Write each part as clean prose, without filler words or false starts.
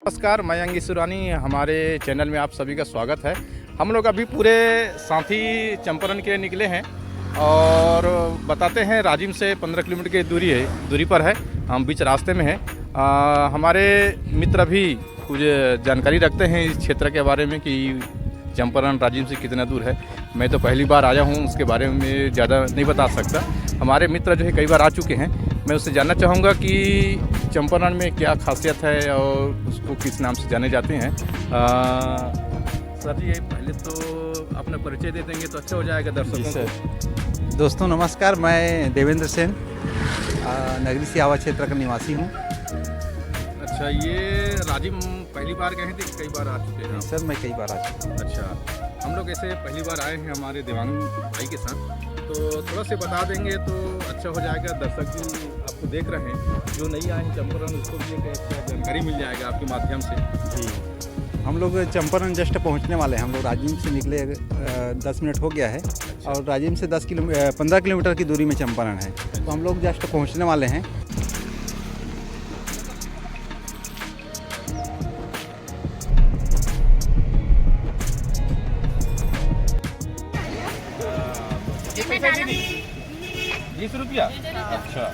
नमस्कार, मैं अंगी सुरानी। हमारे चैनल में आप सभी का स्वागत है। हम लोग अभी पूरे साथी चंपारण के लिए निकले हैं और बताते हैं राजिम से 15 किलोमीटर की दूरी पर है। हम बीच रास्ते में हैं। हमारे मित्र भी कुछ जानकारी रखते हैं इस क्षेत्र के बारे में कि चंपारण राजिम से कितना दूर है। मैं तो पहली बार आया हूँ, उसके बारे में ज़्यादा नहीं बता सकता। हमारे मित्र जो है कई बार आ चुके हैं। मैं उससे जानना चाहूँगा कि चंपारण में क्या खासियत है और उसको किस नाम से जाने जाते हैं। सर जी, पहले तो अपना परिचय दे देंगे तो अच्छा हो जाएगा दर्शकों को। दोस्तों नमस्कार, मैं देवेंद्र सेन नगरी सियावा क्षेत्र का निवासी हूँ। अच्छा, ये राजिम पहली बार गए थे कि कई बार आ चुके हैं? सर मैं कई बार आ चुका हूँ। अच्छा, हम लोग ऐसे पहली बार आए हैं हमारे देवांग भाई के साथ, तो थोड़ा से बता देंगे तो अच्छा हो जाएगा। दर्शक भी आपको देख रहे हैं, जो नहीं आए हैं चंपारण, उसको भी एक अच्छा जानकारी मिल जाएगा आपके माध्यम से। जी, हम लोग चंपारण जस्ट पहुँचने वाले हैं। हम लोग राजिम से निकले 10 मिनट हो गया है। अच्छा। और राजिम से 15 किलोमीटर की दूरी में चंपारण है। तो हम लोग जस्ट पहुँचने वाले हैं। ₹20? 20 रुपया? अच्छा।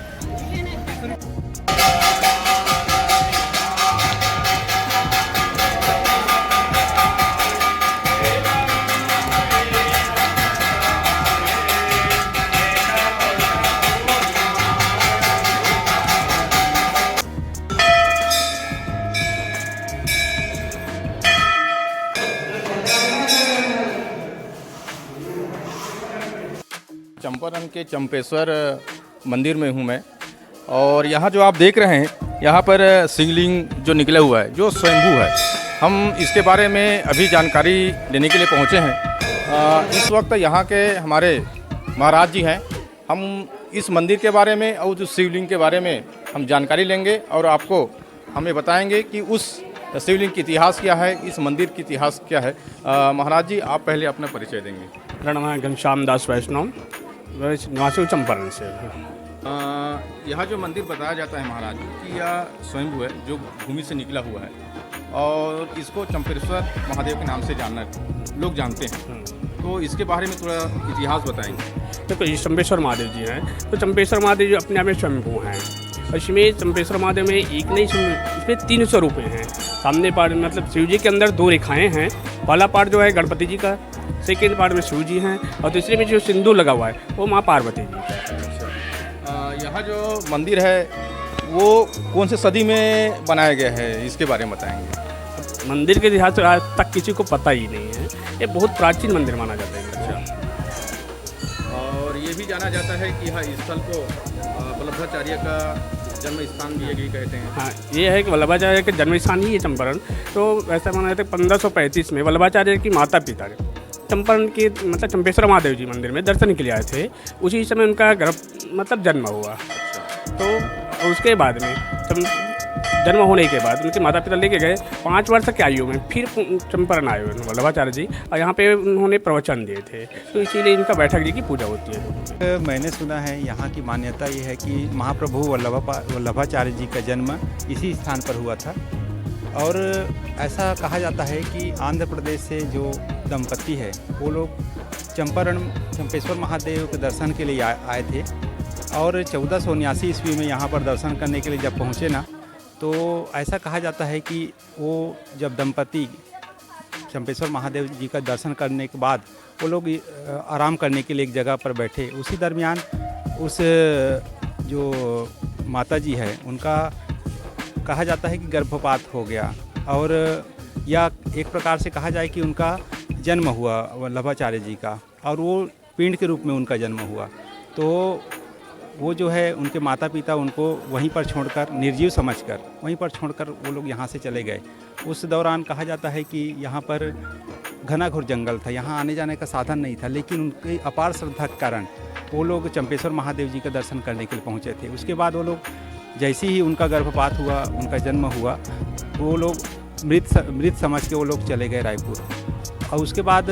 चंपारण के चंपेश्वर मंदिर में हूँ मैं, और यहाँ जो आप देख रहे हैं, यहाँ पर शिवलिंग जो निकला हुआ है, जो स्वयंभू है। हम इसके बारे में अभी जानकारी लेने के लिए पहुँचे हैं। इस वक्त यहाँ के हमारे महाराज जी हैं। हम इस मंदिर के बारे में और उस शिवलिंग के बारे में हम जानकारी लेंगे और आपको हमें बताएंगे कि उस शिवलिंग की इतिहास क्या है, इस मंदिर की इतिहास क्या है। महाराज जी, आप पहले अपना परिचय देंगे। मेरा नाम है घनश्याम दास वैष्णव, निवासी हूँ चंपारण से। यहाँ जो मंदिर बताया जाता है महाराज कि यह स्वयंभू है, जो भूमि से निकला हुआ है, और इसको चंपेश्वर महादेव के नाम से लोग जानते हैं। तो इसके बारे में थोड़ा इतिहास बताएंगे। देखो, ये चंपेश्वर महादेव जी हैं। तो चंपेश्वर महादेव जी अपने आप में स्वयंभू हैं। और इसमें चंपेश्वर महादेव में एक नहीं, इसमें 3 स्वरूप हैं। सामने पार्ट मतलब शिव जी के अंदर 2 रेखाएँ हैं। पहला पार्ट जो है गणपति जी का, सेकेंड पार्ट में शिव जी हैं, और तीसरे में जो सिंदूर लगा हुआ है वो माँ पार्वती जी का। यहाँ जो मंदिर है वो कौन से सदी में बनाया गया है, इसके बारे में बताएंगे। मंदिर के इतिहास आज तक किसी को पता ही नहीं है। ये बहुत प्राचीन मंदिर माना जाता है। अच्छा, और ये भी जाना जाता है कि इस स्थल को वल्लभाचार्य का जन्म स्थान भी ये कहते हैं। हाँ, ये है कि वल्लभाचार्य का जन्म स्थान ही है चंपारण। तो वैसा माना जाता है 1535 में वल्लभाचार्य की माता पिता चंपारण के मतलब चंपेश्वर महादेव जी मंदिर में दर्शन के लिए आए थे। उसी समय उनका जन्म हुआ। तो उसके बाद में जन्म होने के बाद उनके माता पिता लेके गए। 5 वर्ष की आयु में फिर चंपारण आए वल्लभाचार्य जी, और यहाँ पे उन्होंने प्रवचन दिए थे। तो इसीलिए इनका बैठक जी की पूजा होती है। मैंने सुना है यहाँ की मान्यता ये है कि महाप्रभु वल्लभाचार्य जी का जन्म इसी स्थान पर हुआ था। और ऐसा कहा जाता है कि आंध्र प्रदेश से जो दंपति है वो लोग चंपेश्वर महादेव के दर्शन के लिए आए थे। और 1479 ईस्वी में यहाँ पर दर्शन करने के लिए जब पहुँचे ना, तो ऐसा कहा जाता है कि वो जब दंपति चंपेश्वर महादेव जी का दर्शन करने के बाद वो लोग आराम करने के लिए एक जगह पर बैठे। उसी दरमियान उस जो माता जी है उनका कहा जाता है कि गर्भपात हो गया, और या एक प्रकार से कहा जाए कि उनका जन्म हुआ वल्लभाचार्य जी का, और वो पिंड के रूप में उनका जन्म हुआ। तो वो जो है उनके माता पिता उनको वहीं पर छोड़कर, निर्जीव समझकर वहीं पर छोड़कर वो लोग यहाँ से चले गए। उस दौरान कहा जाता है कि यहाँ पर घना घोर जंगल था, यहाँ आने जाने का साधन नहीं था, लेकिन उनकी अपार श्रद्धा के कारण वो लोग चंपेश्वर महादेव जी का दर्शन करने के लिए पहुँचे थे। उसके बाद वो लोग जैसे ही उनका गर्भपात हुआ, उनका जन्म हुआ, वो लोग मृत समझ के वो लोग चले गए रायपुर। और उसके बाद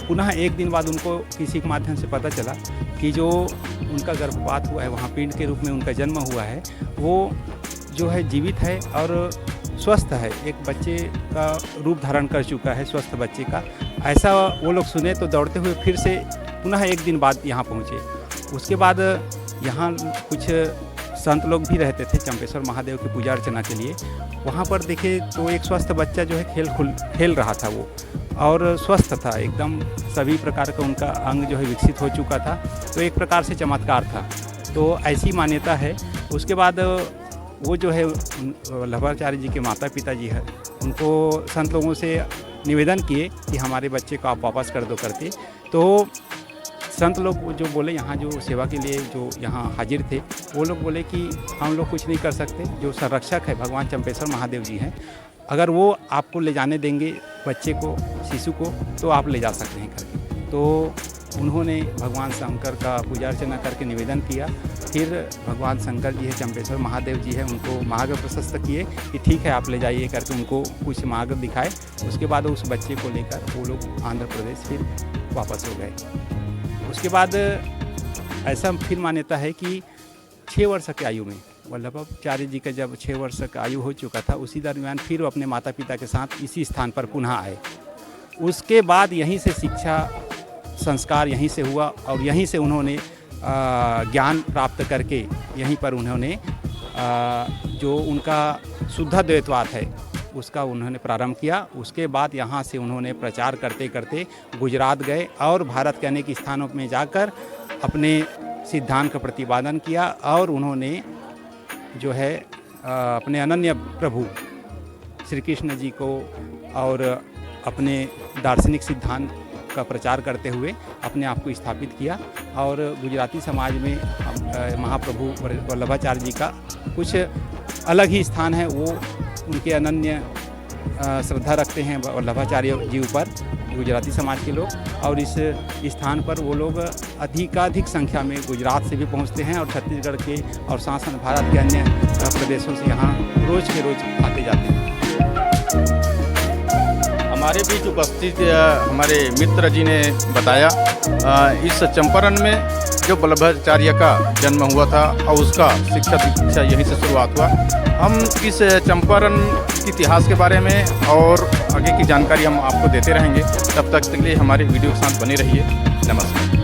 पुनः एक दिन बाद उनको किसी के माध्यम से पता चला कि जो उनका गर्भपात हुआ है, वहाँ पिंड के रूप में उनका जन्म हुआ है, वो जो है जीवित है और स्वस्थ है, एक बच्चे का रूप धारण कर चुका है, स्वस्थ बच्चे का, ऐसा वो लोग सुने तो दौड़ते हुए फिर से पुनः एक दिन बाद यहाँ पहुँचे। उसके बाद यहाँ कुछ संत लोग भी रहते थे चंपेश्वर महादेव की पूजा अर्चना के लिए। वहाँ पर देखे तो एक स्वस्थ बच्चा जो है खेल रहा था वो, और स्वस्थ था एकदम, सभी प्रकार का उनका अंग जो है विकसित हो चुका था, तो एक प्रकार से चमत्कार था। तो ऐसी मान्यता है। उसके बाद वो जो है वल्लभाचार्य जी के माता पिता जी है, उनको संत लोगों से निवेदन किए कि हमारे बच्चे को आप वापस कर दो करके। तो संत लोग जो बोले, यहाँ जो सेवा के लिए जो यहाँ हाजिर थे, वो लोग बोले कि हम लोग कुछ नहीं कर सकते, जो संरक्षक है भगवान चंपेश्वर महादेव जी हैं, अगर वो आपको ले जाने देंगे बच्चे को, शिशु को, तो आप ले जा सकते हैं करके। तो उन्होंने भगवान शंकर का पूजा अर्चना करके निवेदन किया। फिर भगवान शंकर जी है, चंपेश्वर महादेव जी है, उनको मार्ग प्रशस्त किए कि ठीक है आप ले जाइए करके, उनको कुछ मार्ग दिखाए। उसके बाद उस बच्चे को लेकर वो लोग आंध्र प्रदेश फिर वापस हो गए। उसके बाद ऐसा फिर मान्यता है कि 6 वर्ष की आयु में वल्लभाचार्य जी का जब 6 वर्ष का आयु हो चुका था, उसी दरमियान फिर वो अपने माता पिता के साथ इसी स्थान पर पुनः आए। उसके बाद यहीं से शिक्षा संस्कार यहीं से हुआ, और यहीं से उन्होंने ज्ञान प्राप्त करके यहीं पर उन्होंने जो उनका शुद्ध द्वैतवाद है उसका उन्होंने प्रारंभ किया। उसके बाद यहाँ से उन्होंने प्रचार करते करते गुजरात गए और भारत के अनेक स्थानों में जाकर अपने सिद्धांत का प्रतिपादन किया, और उन्होंने जो है अपने अनन्य प्रभु श्री कृष्ण जी को और अपने दार्शनिक सिद्धांत का प्रचार करते हुए अपने आप को स्थापित किया। और गुजराती समाज में महाप्रभु वल्लभाचार्य जी का कुछ अलग ही स्थान है। वो उनके अनन्य श्रद्धा रखते हैं वल्लभाचार्य जी ऊपर गुजराती समाज के लोग, और इस स्थान पर वो लोग अधिकाधिक संख्या में गुजरात से भी पहुंचते हैं, और छत्तीसगढ़ के और शासन भारत के अन्य प्रदेशों से यहाँ रोज़ के रोज़ आते जाते हैं। हमारे बीच उपस्थित हमारे मित्र जी ने बताया इस चंपारण में जो वल्लभाचार्य का जन्म हुआ था और उसका शिक्षा दीक्षा यहीं से शुरुआत हुआ। हम इस चंपारण के इतिहास के बारे में और आगे की जानकारी हम आपको देते रहेंगे। तब तक के लिए हमारे वीडियो के साथ बने रहिए। नमस्कार।